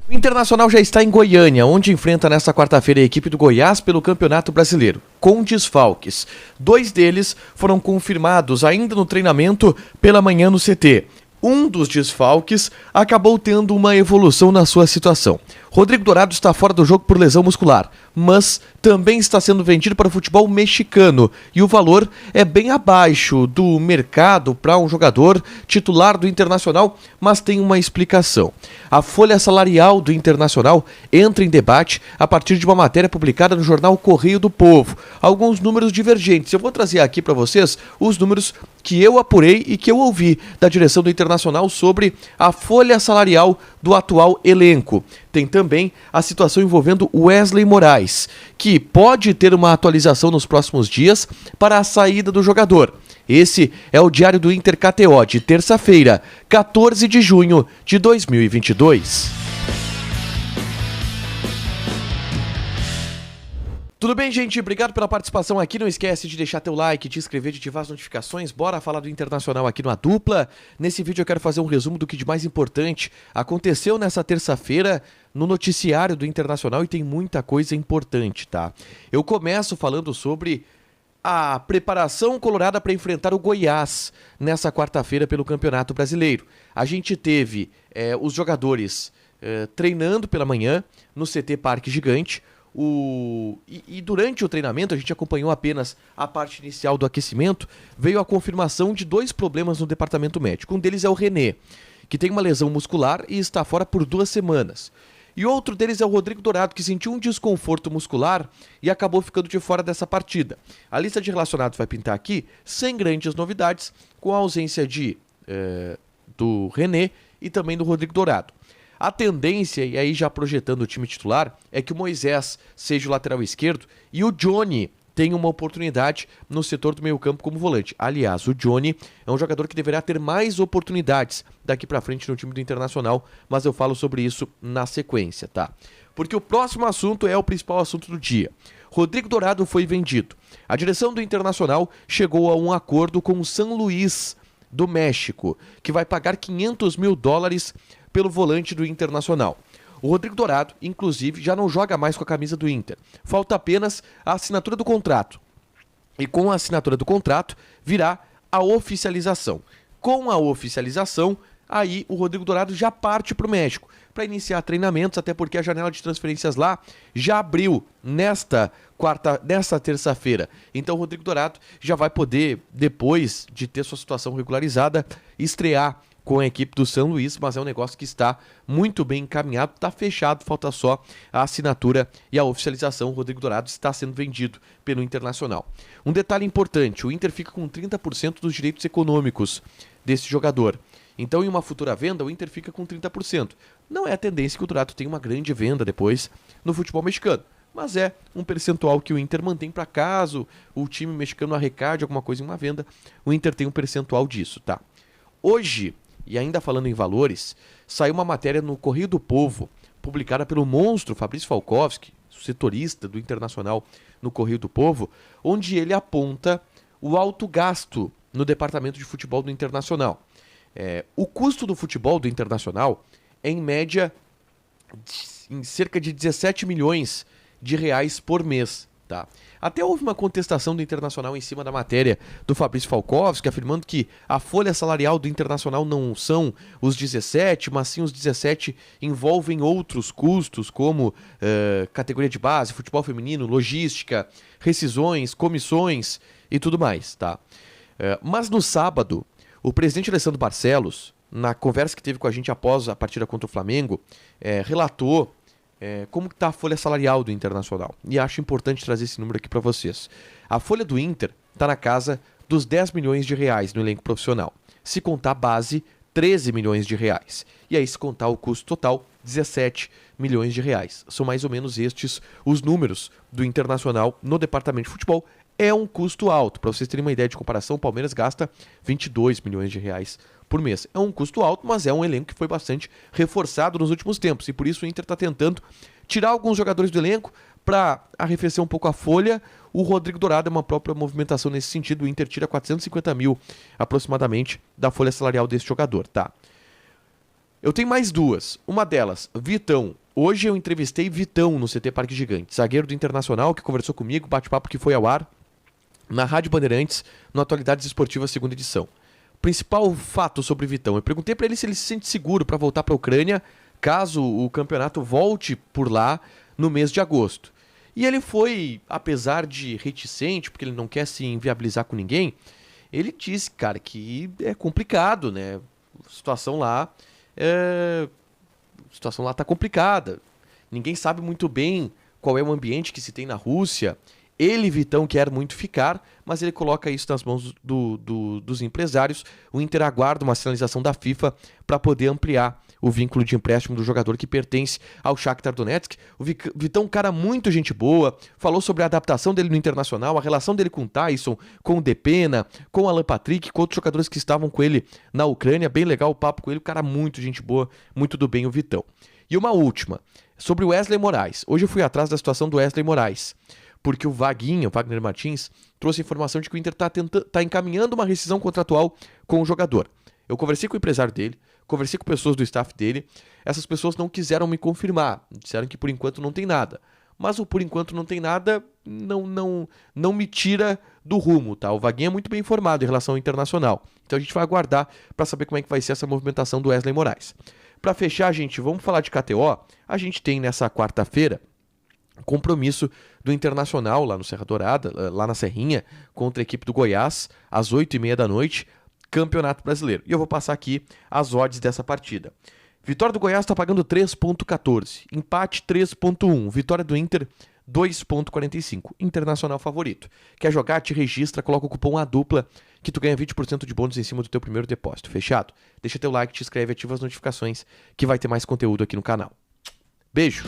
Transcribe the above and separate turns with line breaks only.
O Internacional já está em Goiânia, onde enfrenta nesta quarta-feira a equipe do Goiás pelo Campeonato Brasileiro, com desfalques. 2 deles foram confirmados ainda no treinamento pela manhã no CT. Um dos desfalques acabou tendo uma evolução na sua situação. Rodrigo Dourado está fora do jogo por lesão muscular, mas também está sendo vendido para o futebol mexicano e o valor é bem abaixo do mercado para um jogador titular do Internacional, mas tem uma explicação. A folha salarial do Internacional entra em debate a partir de uma matéria publicada no jornal Correio do Povo. Alguns números divergentes. Eu vou trazer aqui para vocês os números que eu apurei e que eu ouvi da direção do Internacional sobre a folha salarial do atual elenco. Tem também a situação envolvendo Wesley Moraes, que pode ter uma atualização nos próximos dias para a saída do jogador. Esse é o Diário do Inter KTO de terça-feira, 14 de junho de 2022. Tudo bem, gente? Obrigado pela participação aqui. Não esquece de deixar teu like, de inscrever, de ativar as notificações. Bora falar do Internacional aqui no A Dupla. Nesse vídeo eu quero fazer um resumo do que de mais importante aconteceu nessa terça-feira no noticiário do Internacional e tem muita coisa importante, tá? Eu começo falando sobre a preparação colorada para enfrentar o Goiás nessa quarta-feira pelo Campeonato Brasileiro. A gente teve os jogadores treinando pela manhã no CT Parque Gigante. E durante o treinamento, a gente acompanhou apenas a parte inicial do aquecimento, veio a confirmação de 2 problemas no departamento médico. Um deles é o René, que tem uma lesão muscular e está fora por 2 semanas. E outro deles é o Rodrigo Dourado, que sentiu um desconforto muscular e acabou ficando de fora dessa partida. A lista de relacionados vai pintar aqui sem grandes novidades, com a ausência do René e também do Rodrigo Dourado. A tendência, e aí já projetando o time titular, é que o Moisés seja o lateral esquerdo e o Johnny tenha uma oportunidade no setor do meio-campo como volante. Aliás, o Johnny é um jogador que deverá ter mais oportunidades daqui pra frente no time do Internacional, mas eu falo sobre isso na sequência, tá? Porque o próximo assunto é o principal assunto do dia. Rodrigo Dourado foi vendido. A direção do Internacional chegou a um acordo com o San Luis do México, que vai pagar $500 mil pelo volante do Internacional. O Rodrigo Dourado, inclusive, já não joga mais com a camisa do Inter. Falta apenas a assinatura do contrato. E com a assinatura do contrato, virá a oficialização. Com a oficialização, aí o Rodrigo Dourado já parte para o México para iniciar treinamentos, até porque a janela de transferências lá já abriu nesta terça-feira. Então o Rodrigo Dourado já vai poder, depois de ter sua situação regularizada, estrear com a equipe do São Luís, mas é um negócio que está muito bem encaminhado, está fechado, falta só a assinatura e a oficialização. O Rodrigo Dourado está sendo vendido pelo Internacional. Um detalhe importante, o Inter fica com 30% dos direitos econômicos desse jogador. Então, em uma futura venda, o Inter fica com 30%. Não é a tendência que o Dourado tenha uma grande venda depois no futebol mexicano, mas é um percentual que o Inter mantém para caso o time mexicano arrecade alguma coisa em uma venda, o Inter tem um percentual disso, tá? Hoje, e ainda falando em valores, saiu uma matéria no Correio do Povo, publicada pelo monstro Fabrício Falkowski, setorista do Internacional no Correio do Povo, onde ele aponta o alto gasto no departamento de futebol do Internacional. O custo do futebol do Internacional é, em média, em cerca de 17 milhões de reais por mês. Tá? Até houve uma contestação do Internacional em cima da matéria do Fabrício Falkowski, afirmando que a folha salarial do Internacional não são os 17, mas sim os 17 envolvem outros custos, como categoria de base, futebol feminino, logística, rescisões, comissões e tudo mais. Tá? Mas no sábado, o presidente Alessandro Barcelos, na conversa que teve com a gente após a partida contra o Flamengo, relatou como está a folha salarial do Internacional. E acho importante trazer esse número aqui para vocês. A folha do Inter está na casa dos 10 milhões de reais no elenco profissional. Se contar a base, 13 milhões de reais. E aí, se contar o custo total, 17 milhões de reais. São mais ou menos estes os números do Internacional no departamento de futebol. É um custo alto. Para vocês terem uma ideia de comparação, o Palmeiras gasta 22 milhões de reais por mês. É um custo alto, mas é um elenco que foi bastante reforçado nos últimos tempos. E por isso o Inter está tentando tirar alguns jogadores do elenco para arrefecer um pouco a folha. O Rodrigo Dourado é uma própria movimentação nesse sentido. O Inter tira 450 mil aproximadamente da folha salarial desse jogador. Tá? Eu tenho mais duas. Uma delas, Vitão. Hoje eu entrevistei Vitão no CT Parque Gigante, zagueiro do Internacional, que conversou comigo, bate-papo que foi ao ar na Rádio Bandeirantes, no Atualidades Esportivas, segunda edição. Principal fato sobre Vitão, eu perguntei para ele se ele se sente seguro para voltar para a Ucrânia, caso o campeonato volte por lá no mês de agosto. E ele foi, apesar de reticente, porque ele não quer se inviabilizar com ninguém, ele disse, cara, que é complicado, né? A situação lá tá complicada. Ninguém sabe muito bem qual é o ambiente que se tem na Rússia. Ele, Vitão, quer muito ficar, mas ele coloca isso nas mãos dos empresários. O Inter aguarda uma sinalização da FIFA para poder ampliar o vínculo de empréstimo do jogador que pertence ao Shakhtar Donetsk. O Vitão, um cara muito gente boa, falou sobre a adaptação dele no Internacional, a relação dele com o Tyson, com o Depena, com o Alan Patrick, com outros jogadores que estavam com ele na Ucrânia. Bem legal o papo com ele, um cara muito gente boa, muito do bem o Vitão. E uma última, sobre o Wesley Moraes. Hoje eu fui atrás da situação do Wesley Moraes, porque o Wagner Martins, trouxe informação de que o Inter tá encaminhando uma rescisão contratual com o jogador. Eu conversei com o empresário dele, conversei com pessoas do staff dele, essas pessoas não quiseram me confirmar, disseram que por enquanto não tem nada. Mas o por enquanto não tem nada não me tira do rumo, tá? O Vaguinho é muito bem informado em relação ao Internacional, então a gente vai aguardar para saber como é que vai ser essa movimentação do Wesley Moraes. Para fechar, gente, vamos falar de KTO. A gente tem nessa quarta-feira compromisso do Internacional lá no Serra Dourada, lá na Serrinha, contra a equipe do Goiás, às 8h30 da noite, Campeonato Brasileiro. E eu vou passar aqui as odds dessa partida. Vitória do Goiás está pagando 3,14, empate 3,1, vitória do Inter 2,45, Internacional favorito. Quer jogar? Te registra, coloca o cupom ADUPLA que tu ganha 20% de bônus em cima do teu primeiro depósito. Fechado? Deixa teu like, te inscreve, ativa as notificações que vai ter mais conteúdo aqui no canal. Beijo!